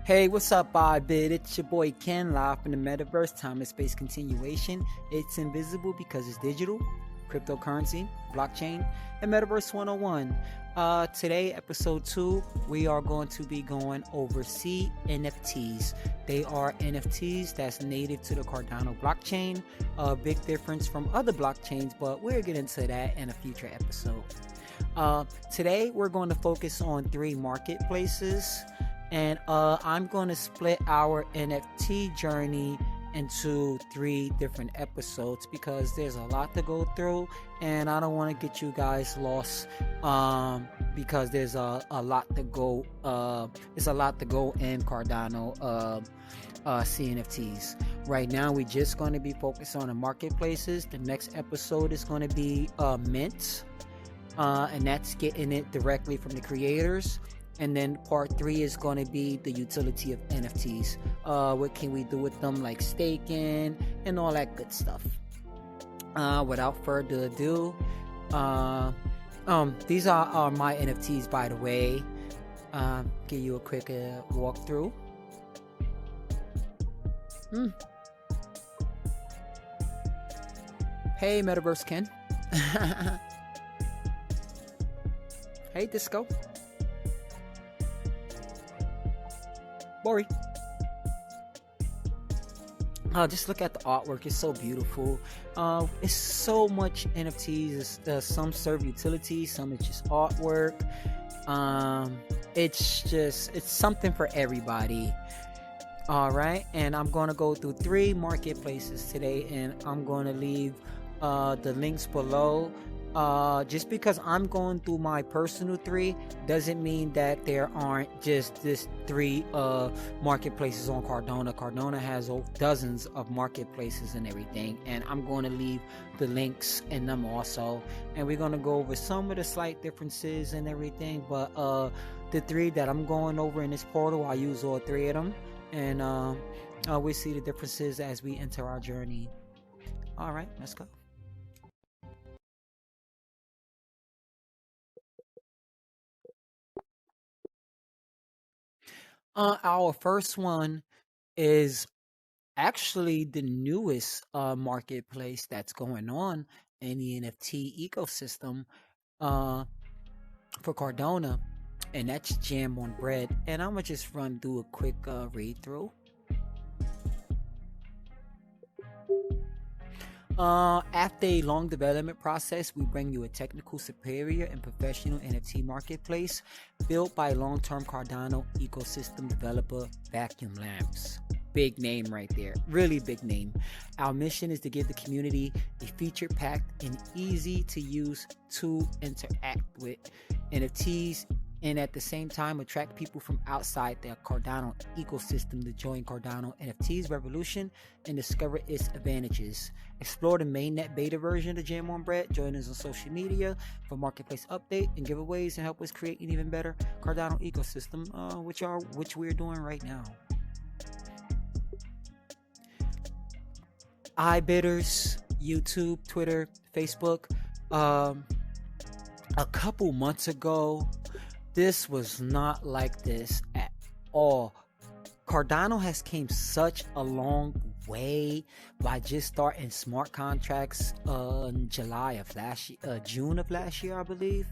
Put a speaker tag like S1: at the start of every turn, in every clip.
S1: Hey, what's up, iiBiD? It's your boy Ken, live from the Metaverse, time and space continuation. It's invisible because it's digital, cryptocurrency, blockchain, and Metaverse 101. Today, episode 2, we are going to be going over CNFTs. They are NFTs that's native to the Cardano blockchain. A big difference from other blockchains, but we'll get into that in a future episode. Today, we're going to focus on 3 marketplaces. And I'm going to split our NFT journey into 3 different episodes because there's a lot to go through, and I don't want to get you guys lost because there's a lot to go. There's a lot to go in Cardano CNFTs. Right now, we're just going to be focused on the marketplaces. The next episode is going to be Mint, and that's getting it directly from the creators. And then part 3 is going to be the utility of NFTs. What can we do with them, like staking and all that good stuff. Without further ado, these are my NFTs, by the way. Give you a quick walkthrough. Hey, Metaverse Ken. Hey, Disco. Bori. Just look at the artwork. It's so beautiful. It's so much NFTs. Some serve utility, some it's just artwork. It's something for everybody. All right, and I'm going to go through 3 marketplaces today, and I'm going to leave the links below. Just because I'm going through my personal 3 doesn't mean that there aren't just this 3 marketplaces on Cardano. Cardano has dozens of marketplaces and everything, and I'm going to leave the links in them also, and we're going to go over some of the slight differences and everything. But the 3 that I'm going over in this portal, I use all 3 of them, and we see the differences as we enter our journey. All right, let's go. Our first one is actually the newest marketplace that's going on in the NFT ecosystem for Cardano, and that's Jam on Bread. And I'm gonna just run through a quick read through. After a long development process, we bring you a technical, superior, and professional NFT marketplace built by long-term Cardano ecosystem developer Vacuum Labs. Big name right there, really big name. Our mission is to give the community a feature-packed and easy-to-use to interact with NFTs, and at the same time attract people from outside the Cardano ecosystem to join Cardano NFTs revolution and discover its advantages. Explore the mainnet beta version of the Jam on Bread. Join us on social media for marketplace update and giveaways, and help us create an even better Cardano ecosystem, which we're doing right now. iiBidders, YouTube, Twitter, Facebook. A couple months ago, this was not like this at all. Cardano has came such a long way by just starting smart contracts in July of last year, June of last year, I believe.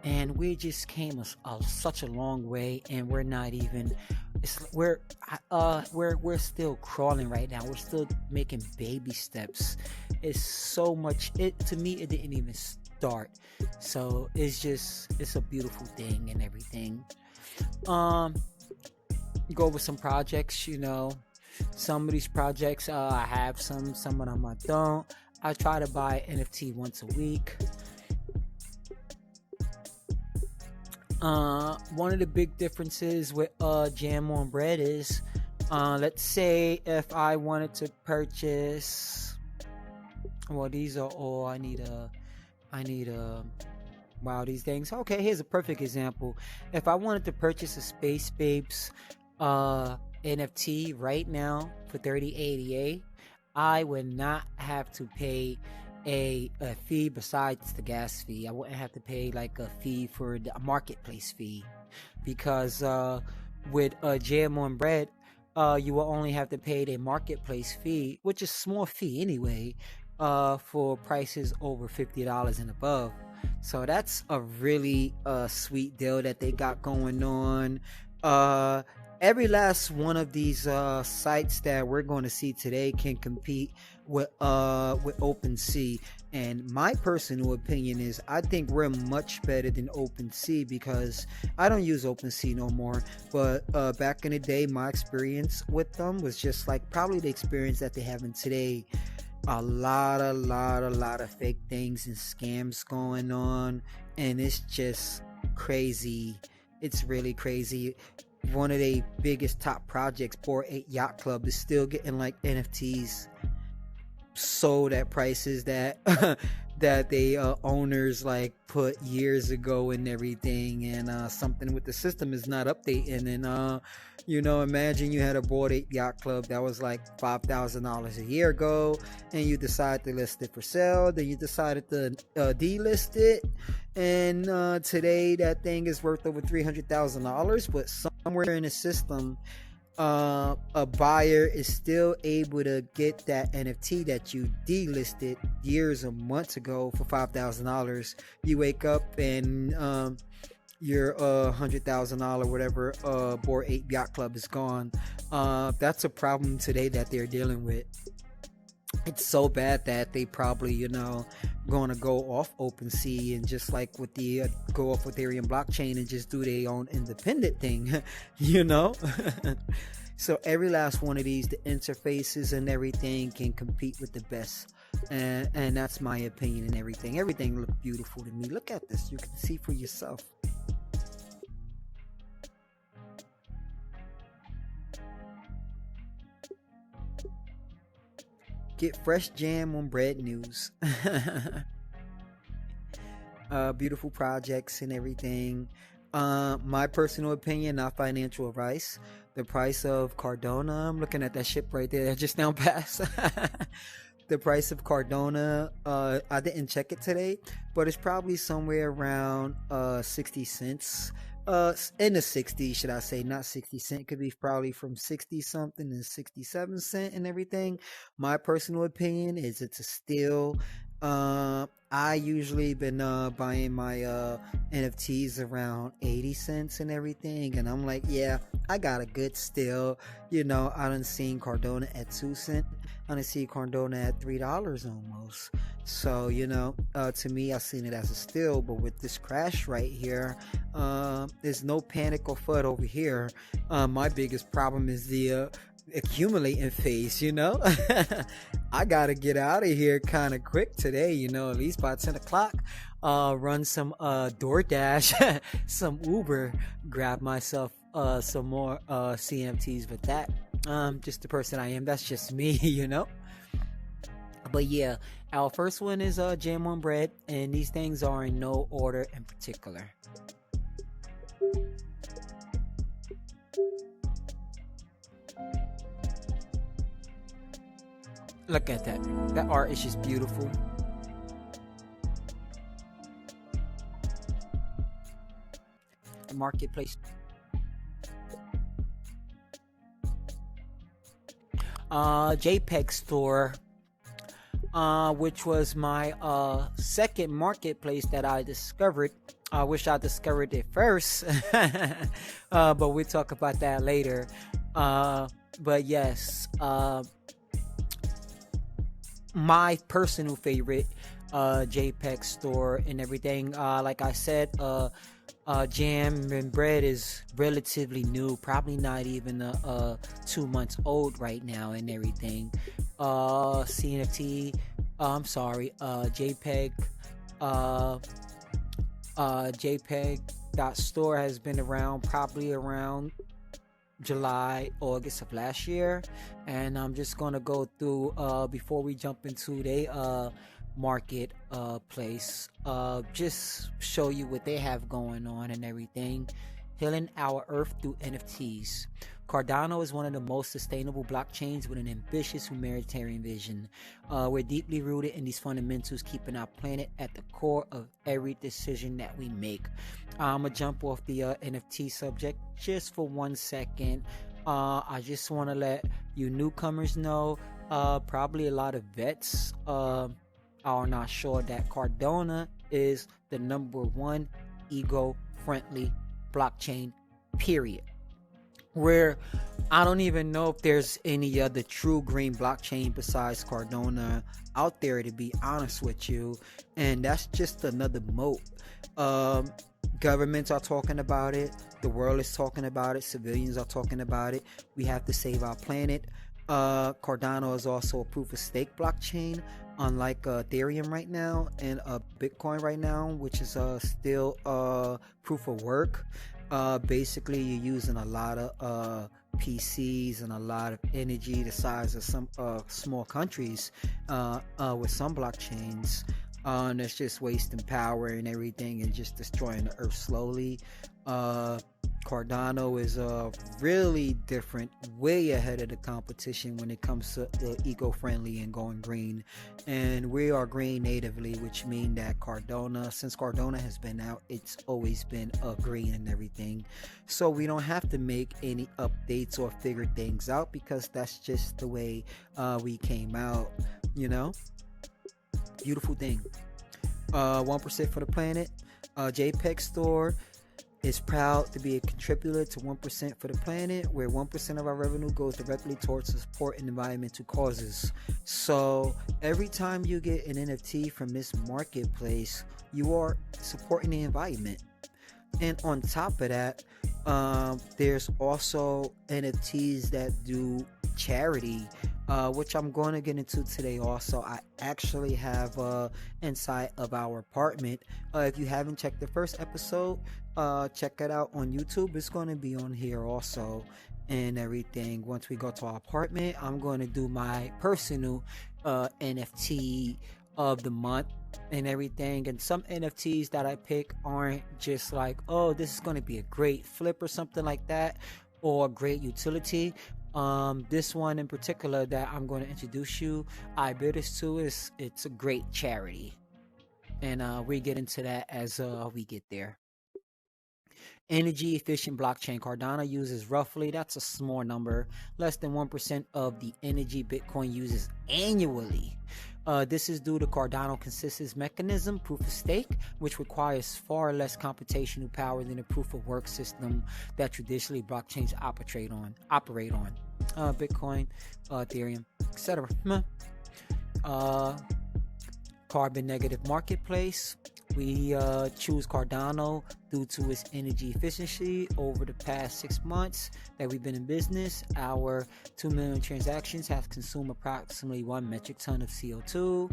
S1: And we just came such a long way, and we're not even. We're still crawling right now. We're still making baby steps. It's so much. To me, it didn't even start. So it's a beautiful thing and everything. Go over some projects. Some of these projects I have some of them I don't. I try to buy NFT once a week. One of the big differences with Jam on Bread is, let's say if I wanted to purchase, well, these are all I need wow, these things. Okay, here's a perfect example. If I wanted to purchase a Space Babes NFT right now for $30.88, I would not have to pay a fee besides the gas fee. I wouldn't have to pay like a fee for the marketplace fee, because with jam on bread, you will only have to pay the marketplace fee, which is a small fee anyway, for prices over $50 and above. So that's a really sweet deal that they got going on. Uh, every last one of these sites that we're going to see today can compete with OpenSea. And my personal opinion is I think we're much better than OpenSea because I don't use OpenSea no more. But back in the day, my experience with them was just like probably the experience that they have in today. A lot of fake things and scams going on, and it's just crazy. It's really crazy. One of the biggest top projects, Bored Ape Yacht Club, is still getting like NFTs sold at prices that that they owners like put years ago and everything, and something with the system is not updating. And imagine you had a Bored Ape Yacht Club that was like $5,000 a year ago, and you decide to list it for sale. Then you decided to delist it, and today that thing is worth over $300,000. But somewhere in the system, a buyer is still able to get that NFT that you delisted years or months ago for $5,000. You wake up and your $100,000 whatever Bored Ape Yacht Club is gone. That's a problem today that they're dealing with. It's so bad that they probably gonna go off OpenSea and just like with the go off Ethereum blockchain and just do their own independent thing. So every last one of these, the interfaces and everything can compete with the best, and that's my opinion. And everything looks beautiful to me. Look at this, you can see for yourself. Get fresh jam on bread news. Beautiful projects and everything. My personal opinion, not financial advice. The price of Cardano, I'm looking at that ship right there that just now passed. The price of Cardano, I didn't check it today, but it's probably somewhere around 60 cents. In the 60s, should I say, not 60 cent. It could be probably from 60 something to 67 cent and everything. My personal opinion is it's a steal. I usually been buying my NFTs around 80 cents and everything, and I'm like, yeah, I got a good steal. I done seen Cardano at 2 cents. I done see Cardano at $3 almost. So to me, I seen it as a steal. But with this crash right here, there's no panic or FUD over here. My biggest problem is the accumulating phase. I gotta get out of here kind of quick today, at least by 10 o'clock. Run some DoorDash, some Uber, grab myself some more CNFTs with that. Just the person I am. That's just me. But yeah, our first one is jam on bread, and these things are in no order in particular. Look at that. That art is just beautiful. The marketplace. JPEG store, which was my second marketplace that I discovered. I wish I discovered it first, but we'll talk about that later. But yes, my personal favorite JPEG store and everything. Like I said, jam and bread is relatively new, probably not even 2 months old right now and everything. CNFT, I'm sorry, JPEG, JPEG.store has been around probably around July, August of last year, and I'm just gonna go through before we jump into the market place, just show you what they have going on and everything. healing our Earth through NFTs. Cardano is one of the most sustainable blockchains with an ambitious humanitarian vision. We're deeply rooted in these fundamentals, keeping our planet at the core of every decision that we make. I'm going to jump off the NFT subject just for 1 second. I just want to let you newcomers know, probably a lot of vets are not sure that Cardano is the #1 ego-friendly blockchain, period. Where I don't even know if there's any other true green blockchain besides Cardano out there, to be honest with you. And that's just another moat. Governments are talking about it. The world is talking about it. Civilians are talking about it. We have to save our planet. Cardano is also a proof of stake blockchain, unlike Ethereum right now and Bitcoin right now, which is still proof of work. Basically, you're using a lot of PCs and a lot of energy the size of some small countries with some blockchains. And it's just wasting power and everything and just destroying the earth slowly. Cardano is really different, way ahead of the competition when it comes to eco-friendly and going green. And we are green natively, which means that since Cardano has been out, it's always been green and everything. So we don't have to make any updates or figure things out, because that's just the way we came out, you know? Beautiful thing. 1% for the planet. JPEG Store is proud to be a contributor to 1% for the planet, where 1% of our revenue goes directly towards supporting environmental causes. So every time you get an NFT from this marketplace, you are supporting the environment. And on top of that, there's also NFTs that do charity, which I'm going to get into today also. I actually have inside of our apartment. If you haven't checked the first episode, check it out on YouTube. It's going to be on here also and everything. Once we go to our apartment, I'm going to do my personal NFT of the month and everything. And some NFTs that I pick aren't just like, oh, this is going to be a great flip or something like that, or a great utility. This one in particular that I'm going to introduce you, iiBiD to, it's a great charity, and we get into that as we get there. Energy efficient blockchain. Cardano uses roughly, that's a small number, less than 1% of the energy Bitcoin uses annually. This is due to Cardano consensus mechanism, proof of stake, which requires far less computational power than the proof of work system that traditionally blockchains operate on. Bitcoin, Ethereum, etc. Carbon negative marketplace. We choose Cardano due to its energy efficiency. Over the past 6 months that we've been in business, our 2 million transactions have consumed approximately 1 metric ton of CO2.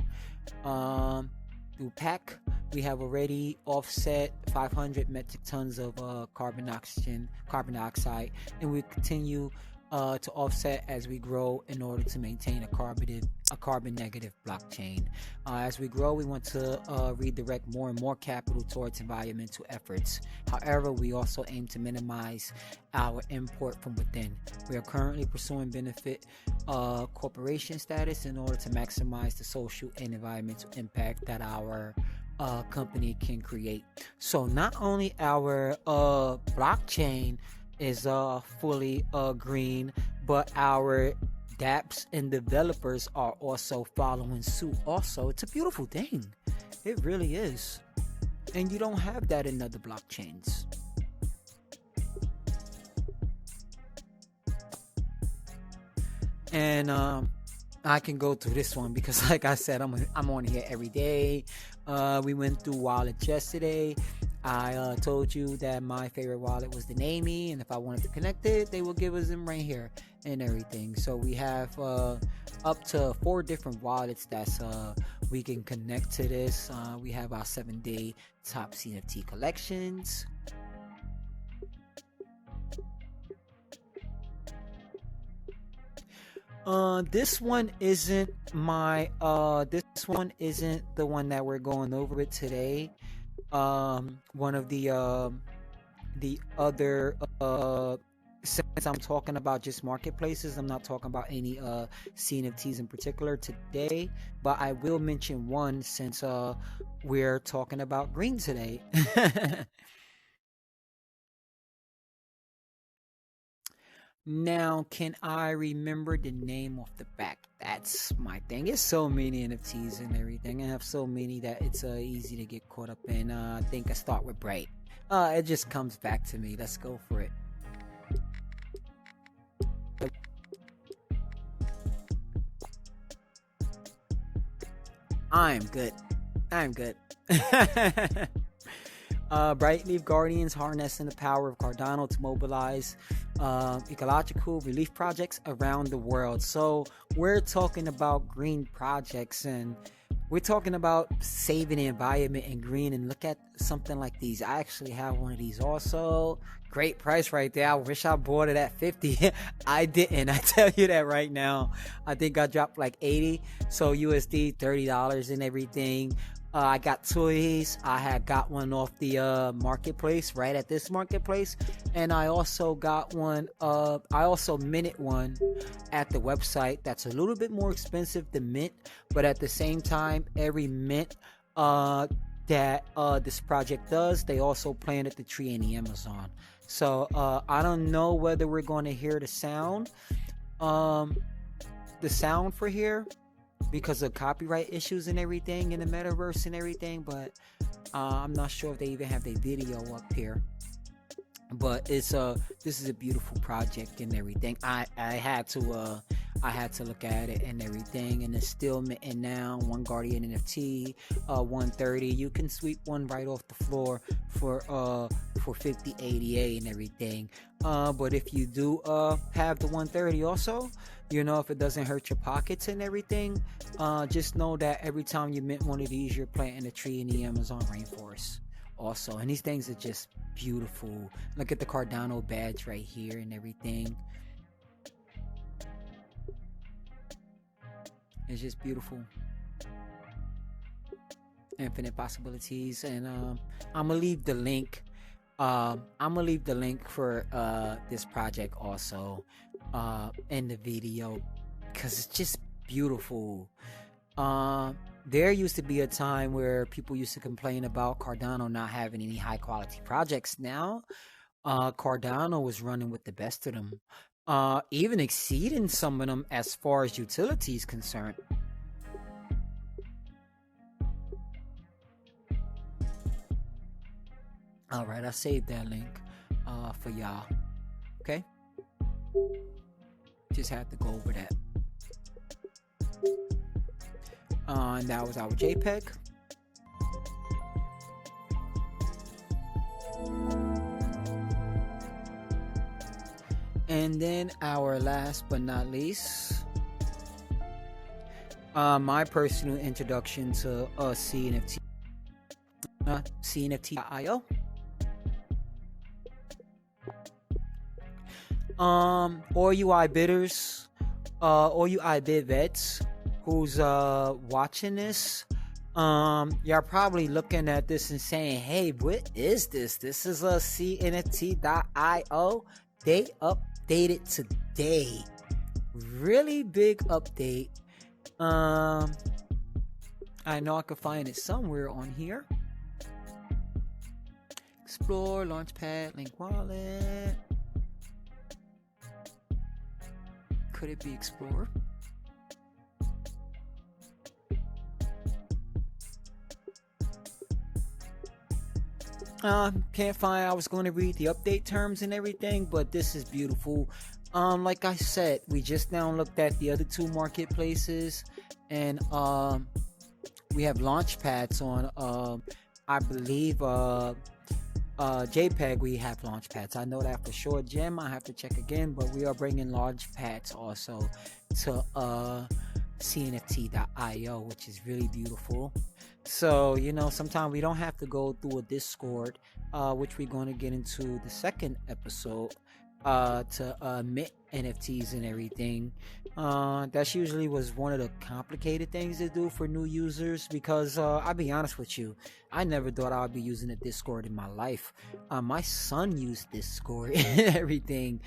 S1: Through PAC, we have already offset 500 metric tons of carbon dioxide, and we continue to offset as we grow in order to maintain a carbon negative blockchain. As we grow, we want to redirect more and more capital towards environmental efforts. However, we also aim to minimize our import from within. We are currently pursuing benefit corporation status in order to maximize the social and environmental impact that our company can create. So not only our blockchain is fully green, but our dApps and developers are also following suit. Also, it's a beautiful thing. It really is. And you don't have that in other blockchains. And I can go through this one because, like I said, I'm on here every day. We went through wallets yesterday. I told you that my favorite wallet was the Namey, and if I wanted to connect it, they will give us them right here and everything. So we have up to 4 different wallets that's we can connect to this. We have our 7-day top CNFT collections. This one isn't this one isn't the one that we're going over it today. One of the the other since I'm talking about just marketplaces, I'm not talking about any CNFTs in particular today, but I will mention one since we're talking about green today. Now, can I remember the name of the back? That's my thing. It's so many NFTs and everything. I have so many that it's easy to get caught up in. I think I start with Bright. It just comes back to me. Let's go for it. I'm good. I'm good. Brightleaf Guardians harnessing the power of Cardano to mobilize ecological relief projects around the world. So we're talking about green projects, and we're talking about saving the environment and green. And look at something like these. I actually have one of these also. Great price right there. I wish I bought it at 50. I didn't. I tell you that right now. I think I dropped like 80. So USD $30 and everything. I got two of these. I had got one off the marketplace, right at this marketplace, and I also got one. I also minted one at the website. That's a little bit more expensive than mint, but at the same time, every mint that this project does, they also planted the tree in the Amazon. So I don't know whether we're going to hear the sound for here, because of copyright issues and everything in the metaverse and everything, but I'm not sure if they even have their video up here. But it's this is a beautiful project and everything. I had to look at it and everything, and it's still minting now. One Guardian NFT 130. You can sweep one right off the floor for 50 ADA and everything. But if you do have the 130 also, you know, if it doesn't hurt your pockets and everything, just know that every time you mint one of these, you're planting a tree in the Amazon rainforest also. And these things are just beautiful. Look at the Cardano badge right here and everything. It's just beautiful. Infinite possibilities. And I'm gonna leave the link. I'm gonna leave the link for this project also in the video, because it's just beautiful. There used to be a time where people used to complain about Cardano not having any high quality projects. Now Cardano was running with the best of them, even exceeding some of them as far as utility is concerned. All right, I saved that link for y'all. Okay, just had to go over that. And that was our JPEG. And then our last but not least, my personal introduction to CNFT.io. All you iBidders, all you iBid vets who's watching this, you're probably looking at this and saying, hey, what is this? This is a CNFT.io. They updated today. Really big update. I know I could find it somewhere on here. Explore, Launchpad, Link Wallet. Could it be Explorer? Can't find. I was going to read the update terms and everything, but this is beautiful. Like I said, we just now looked at the other two marketplaces, and we have launch pads on. I believe JPEG, we have launch pads. I know that for sure. Gem, I have to check again, but we are bringing launch pads also to CNFT.io, which is really beautiful. So, you know, sometimes we don't have to go through a Discord, which we're going to get into the second episode. to mint NFTs and everything. That's usually was one of the complicated things to do for new users because I'll be honest with you, I never thought I would be using a Discord in my life. My son used Discord and everything,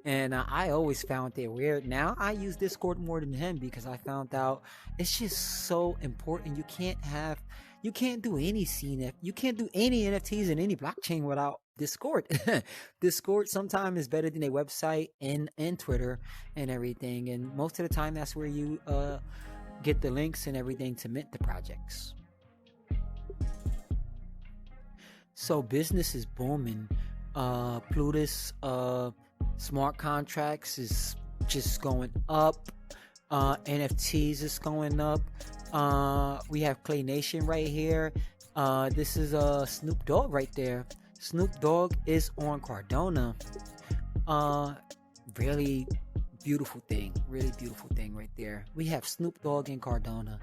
S1: and I always found it weird. Now I use Discord more than him because I found out it's just so important. You can't do any CNF, you can't do any NFTs in any blockchain without Discord. Discord sometimes is better than a website and Twitter and everything. And most of the time, that's where you get the links and everything to mint the projects. So business is booming. Plutus smart contracts is just going up. NFTs is going up. We have Clay Nation right here. This is Snoop Dogg right there. Snoop Dogg is on Cardano. Really beautiful thing right there. We have Snoop Dogg and Cardano.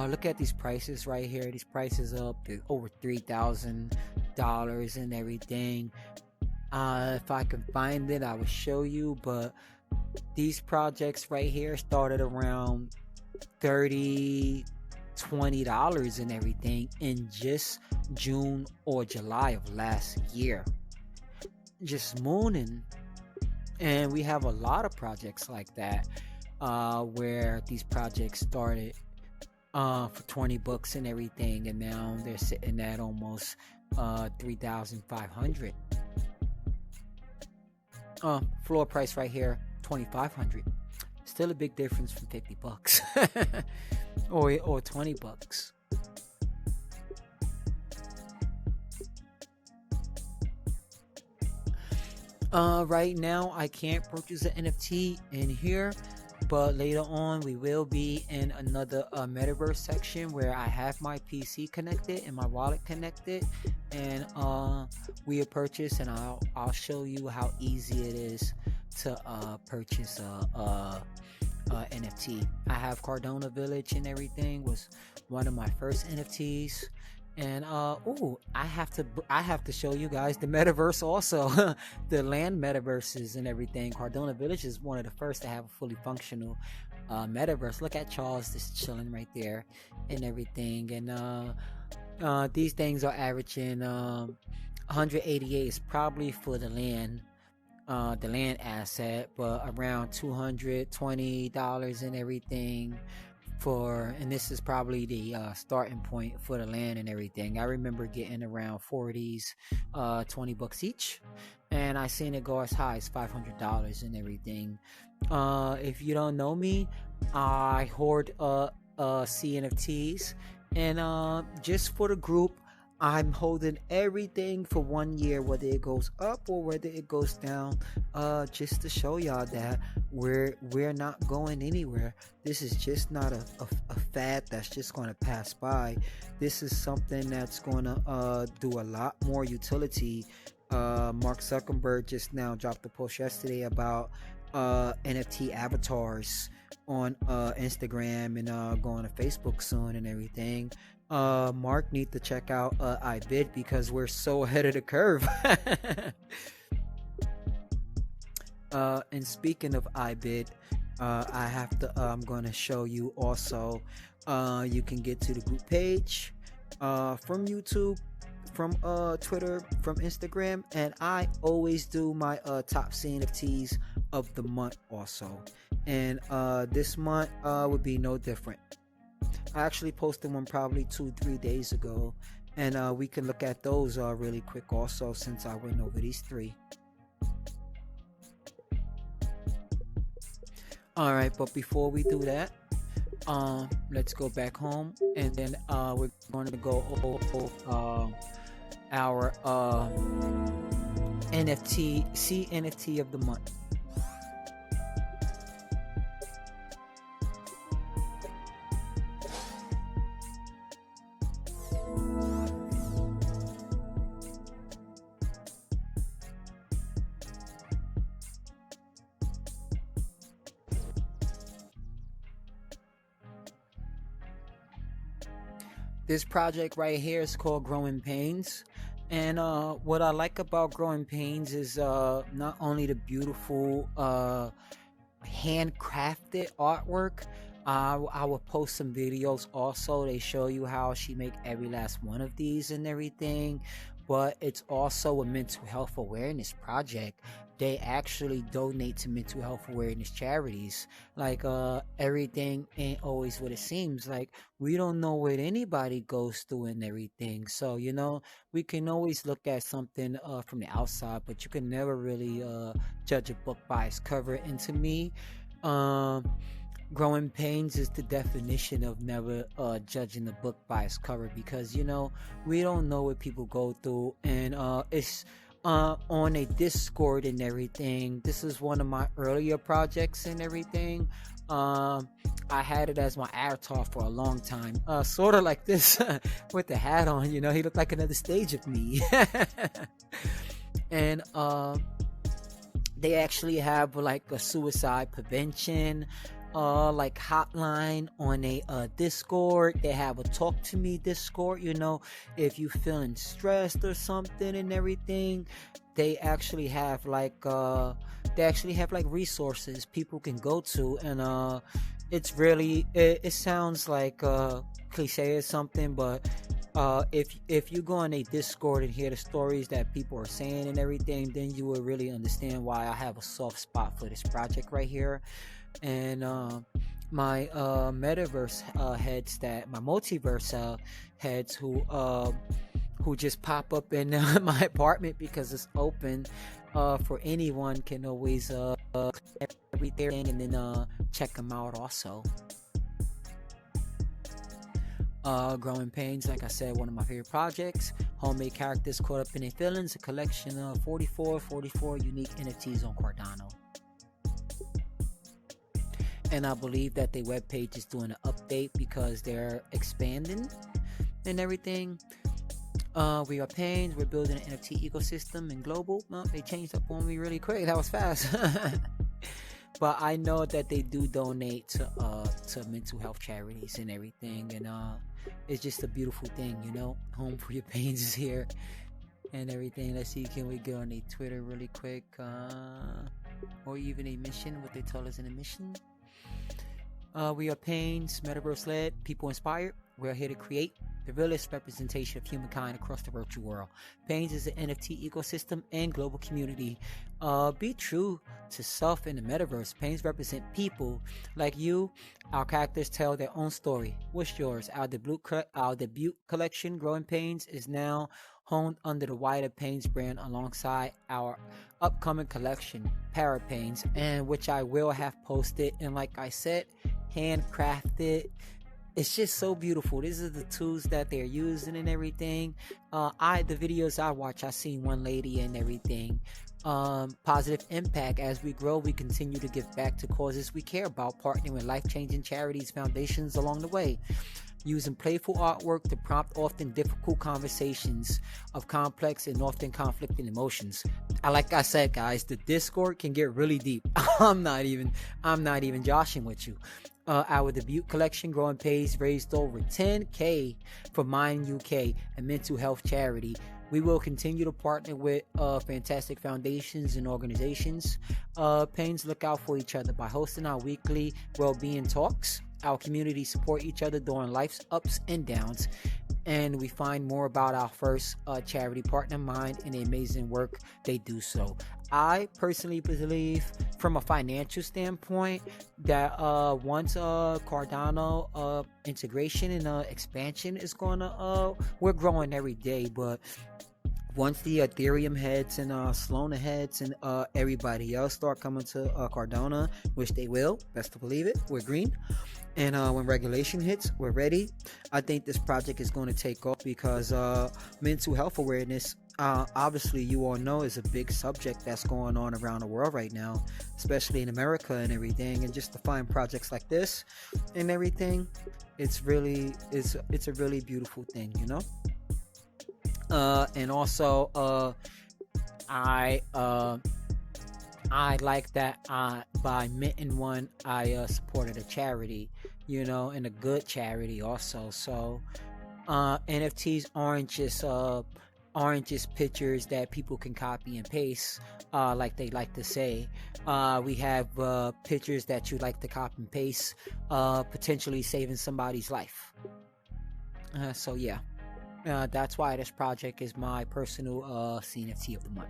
S1: Look at these prices right here. These prices up to over $3,000 and everything. If I can find it, I will show you. But these projects right here started around $20 and everything in just June or July of last year. Just mooning. And we have a lot of projects like that where these projects started for $20 and everything, and now they're sitting at almost 3,500. Floor price right here, 2,500. Still a big difference from $50 or $20. Right now I can't purchase an NFT in here, but later on we will be in another Metaverse section where I have my PC connected and my wallet connected, and we'll purchase, and I'll show you how easy it is to purchase a NFT. I have Cardano Village and everything, was one of my first NFTs. And I have to show you guys the metaverse also. The land metaverses and everything. Cardano Village is one of the first to have a fully functional metaverse. Look at Charles just chilling right there and everything. And these things are averaging 188 is probably for the land asset, but around $220 and everything and this is probably the starting point for the land and everything. I remember getting around 40s, $20 each, and I seen it go as high as $500 and everything. If you don't know me, I hoard CNFTs, and just for the group, I'm holding everything for 1 year, whether it goes up or whether it goes down, just to show y'all that we're not going anywhere. This is just not a fad that's just going to pass by. This is something that's going to do a lot more utility. Mark Zuckerberg just now dropped a post yesterday about NFT avatars on Instagram and going to Facebook soon and everything. Mark need to check out iiBiD because we're so ahead of the curve. And speaking of iiBiD, I'm going to show you also. You can get to the group page from YouTube, from Twitter, from Instagram, and I always do my top CNFTs of the month also. And this month would be no different. I actually posted one probably 2-3 days ago, and we can look at those really quick also, since I went over these three. Alright, but before we do that, let's go back home, and then we're going to go over our CNFT of the month. This project right here is called Growing Pains, And what I like about Growing Pains is not only the beautiful handcrafted artwork. I will post some videos also. They show you how she make every last one of these and everything. But it's also a mental health awareness project. They actually donate to mental health awareness charities. Like everything ain't always what it seems. Like we don't know what anybody goes through and everything. So we can always look at something from the outside, but you can never really judge a book by its cover. And to me, um Growing Pains is the definition of never judging the book by its cover, because we don't know what people go through. And it's on a Discord and everything. This is one of my earlier projects and everything. I had it as my avatar for a long time, sort of like this with the hat on. He looked like another stage of me. And they actually have like a suicide prevention like hotline on a Discord. They have a talk to me Discord. If you feeling stressed or something and everything, they actually have like resources people can go to. And it's really, it sounds like cliche or something, but if you go on a Discord and hear the stories that people are saying and everything, then you will really understand why I have a soft spot for this project right here. And my metaverse heads, my multiverse heads who just pop up in my apartment because it's open for anyone, can always everything, and then check them out also. Growing Pains, like I said, one of my favorite projects. Homemade characters caught up in their feelings. A collection of 44 unique NFTs on Cardano. And I believe that their webpage is doing an update because they're expanding and everything. We are Pains. We're building an NFT ecosystem and global. Well, they changed up on me really quick. That was fast. But I know that they do donate to mental health charities and everything. And it's just a beautiful thing, Home for Your Pains is here and everything. Let's see, can we go on a Twitter really quick? Or even a mission, what they tell us in a mission. We are Pains, Metaverse led, people inspired. We're here to create the realest representation of humankind across the virtual world. Pains is an NFT ecosystem and global community. Be true to self in the metaverse. Pains represent people like you. Our characters tell their own story. What's yours? Our debut collection, Growing Pains, is now honed under the wider Pains brand alongside our upcoming collection, Parapains, and which I will have posted. And like I said, handcrafted. It's just so beautiful. These are the tools that they're using and everything. The videos I watch, I seen one lady and everything. Positive impact. As we grow, we continue to give back to causes we care about, partnering with life-changing charities, foundations along the way. Using playful artwork to prompt often difficult conversations of complex and often conflicting emotions. Like I said, guys, the Discord can get really deep. I'm not even joshing with you. Our debut collection, Growing Pains, raised over 10K for Mind UK, a mental health charity. We will continue to partner with fantastic foundations and organizations. Pains look out for each other by hosting our weekly well-being talks. Our community support each other during life's ups and downs. And we find more about our first charity partner, Mind, and the amazing work they do so. I personally believe, from a financial standpoint, that once Cardano integration and expansion is gonna, we're growing every day, but once the Ethereum heads and Solana heads and everybody else start coming to Cardano, which they will, best to believe it, we're green. And when regulation hits, we're ready. I think this project is going to take off because mental health awareness, obviously you all know, is a big subject that's going on around the world right now, especially in America and everything. And just to find projects like this and everything, it's a really beautiful thing, And also I like that by minting one, I supported a charity, and a good charity also. So NFTs aren't just aren't just pictures that people can copy and paste, like they like to say. We have pictures that you like to copy and paste, potentially saving somebody's life. So yeah, that's why this project is my personal CNFT of the month.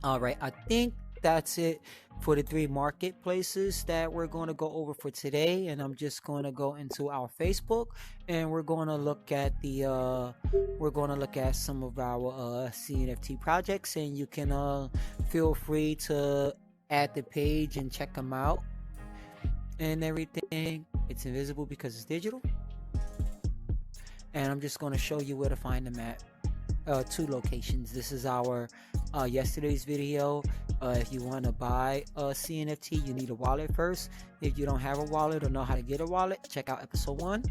S1: All right, I think that's it for the 3 marketplaces that we're going to go over for today, and I'm just going to go into our Facebook, and we're going to look at some of our CNFT projects, and you can feel free to add the page and check them out and everything. It's invisible because it's digital, and I'm just going to show you where to find them at. 2 locations. This is our yesterday's video. If you want to buy a CNFT, you need a wallet first. If you don't have a wallet or know how to get a wallet, check out episode 1.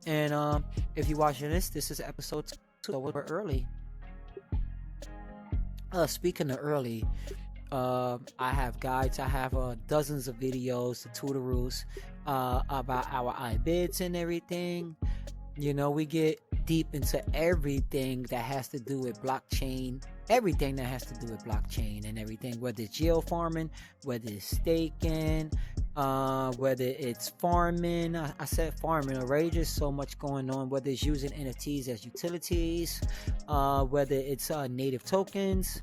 S1: And if you're watching this is episode 2, so we're early. Speaking of early, I have guides. I have dozens of videos, tutorials about our iiBiDs and everything. You know, we get deep into everything that has to do with blockchain, everything that has to do with blockchain and everything, whether it's geo farming, whether it's staking, whether it's farming. I said farming already, just so much going on, whether it's using NFTs as utilities, whether it's native tokens,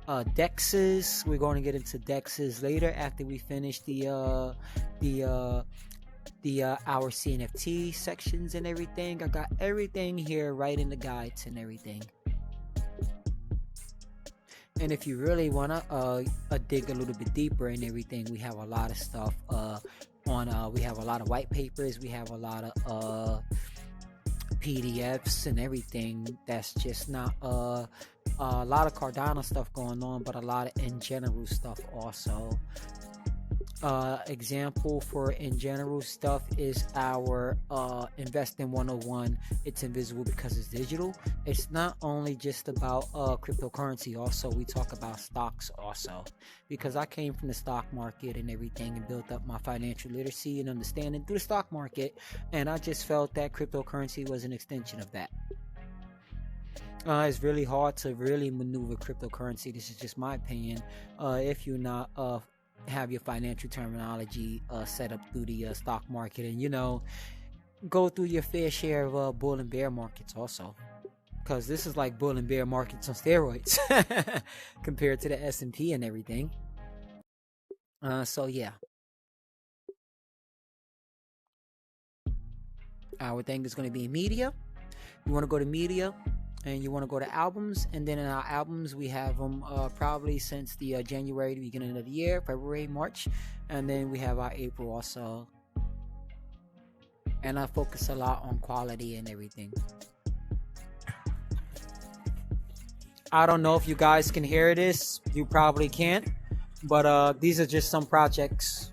S1: dexes. We're going to get into dexes later after we finish our CNFT sections and everything. I got everything here right in the guides and everything. And if you really want to dig a little bit deeper and everything, we have a lot of stuff we have a lot of white papers, we have a lot of PDFs and everything. That's just not a lot of Cardano stuff going on, but a lot of in general stuff also. Example for in general stuff is our investing 101. It's invisible because it's digital. It's not only just about cryptocurrency, also we talk about stocks also, because I came from the stock market and everything and built up my financial literacy and understanding through the stock market, and I just felt that cryptocurrency was an extension of that. It's really hard to really maneuver cryptocurrency. This is just my opinion. If you're not have your financial terminology set up through the stock market, and go through your fair share of bull and bear markets also, because this is like bull and bear markets on steroids compared to the S&P and everything. So yeah, our thing is going to be media. You want to go to media and you want to go to albums, and then in our albums we have them probably since the January, the beginning of the year, February, March, and then we have our April also. And I focus a lot on quality and everything. I don't know if you guys can hear this. You probably can't, but these are just some projects.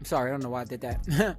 S1: Sorry, I don't know why I did that.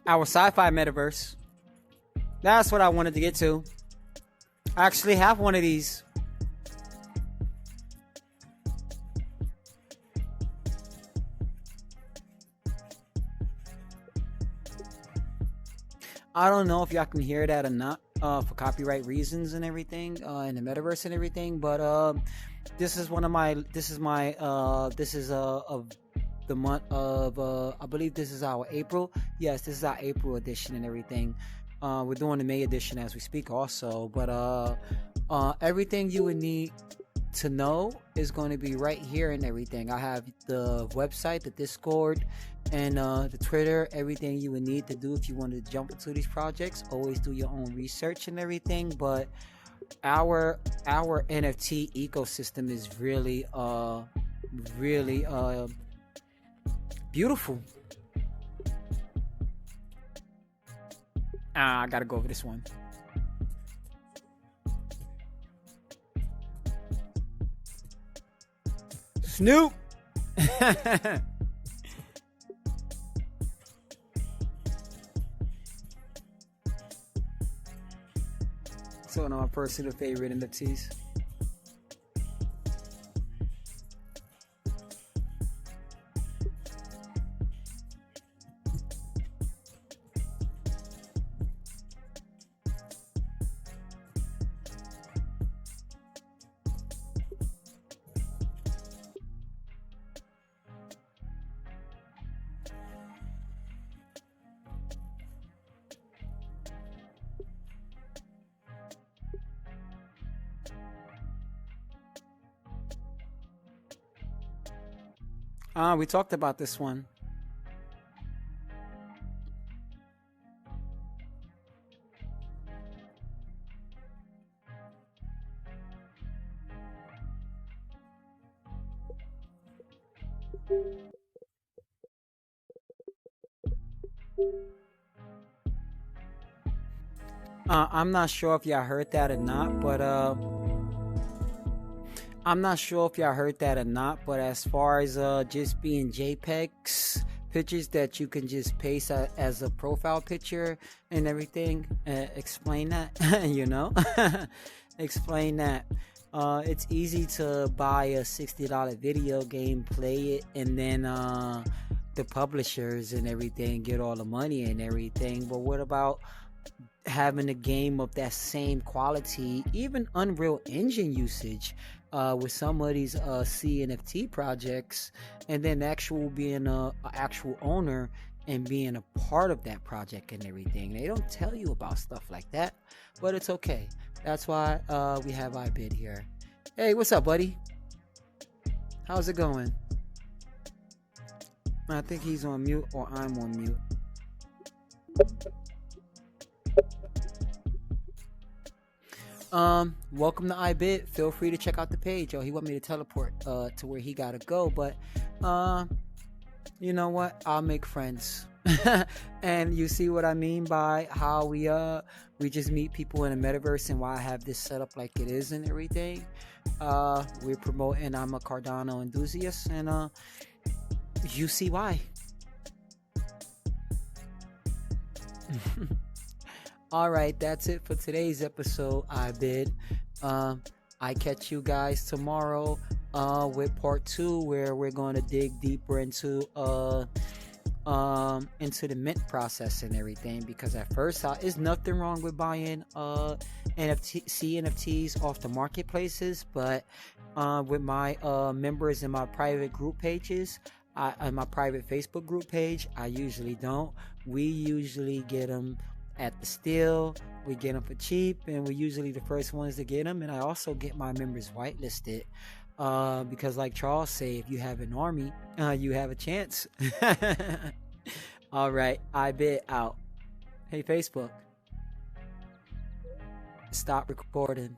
S1: Our sci-fi metaverse. That's what I wanted to get to. I actually have one of these. I don't know if y'all can hear that or not, for copyright reasons and everything, in the metaverse and everything. But this is one of my. This is my. This is of the month of. I believe this is our April. Yes, this is our April edition and everything. We're doing the May edition as we speak, also. But everything you would need to know is going to be right here and everything. I have the website, the Discord, and the Twitter. Everything you would need to do if you want to jump into these projects. Always do your own research and everything. But our NFT ecosystem is really beautiful. I gotta go over this one. Snoop. It's one of my personal favorite NFTs. We talked about this one. I'm not sure if y'all heard that or not, but as far as just being JPEGs, pictures that you can just paste as a profile picture and everything, explain that, explain that. It's easy to buy a $60 video game, play it, and then the publishers and everything get all the money and everything. But what about having a game of that same quality, even Unreal Engine usage, with some of these CNFT projects, and then being a actual owner and being a part of that project and everything? They don't tell you about stuff like that, but it's okay. That's why we have iiBiD here. Hey, what's up, buddy? How's it going? I think he's on mute, or I'm on mute. Welcome to iiBiD. Feel free to check out the page. He want me to teleport to where he gotta go, but you know what? I'll make friends. And you see what I mean by how we just meet people in the metaverse, and why I have this set up like it is and everything. We're promoting. I'm a Cardano enthusiast, and you see why. All right, that's it for today's episode, iiBiD. I catch you guys tomorrow with part 2, where we're going to dig deeper into the mint process and everything. Because at first, there's nothing wrong with buying CNFTs off the marketplaces, but with my members in my private group pages, on my private Facebook group page, I usually don't. We usually get them at the steal. We get them for cheap, and we're usually the first ones to get them. And I also get my members whitelisted, because like Charles say, if you have an army, you have a chance. All right, iiBiD out. Hey, Facebook, stop recording.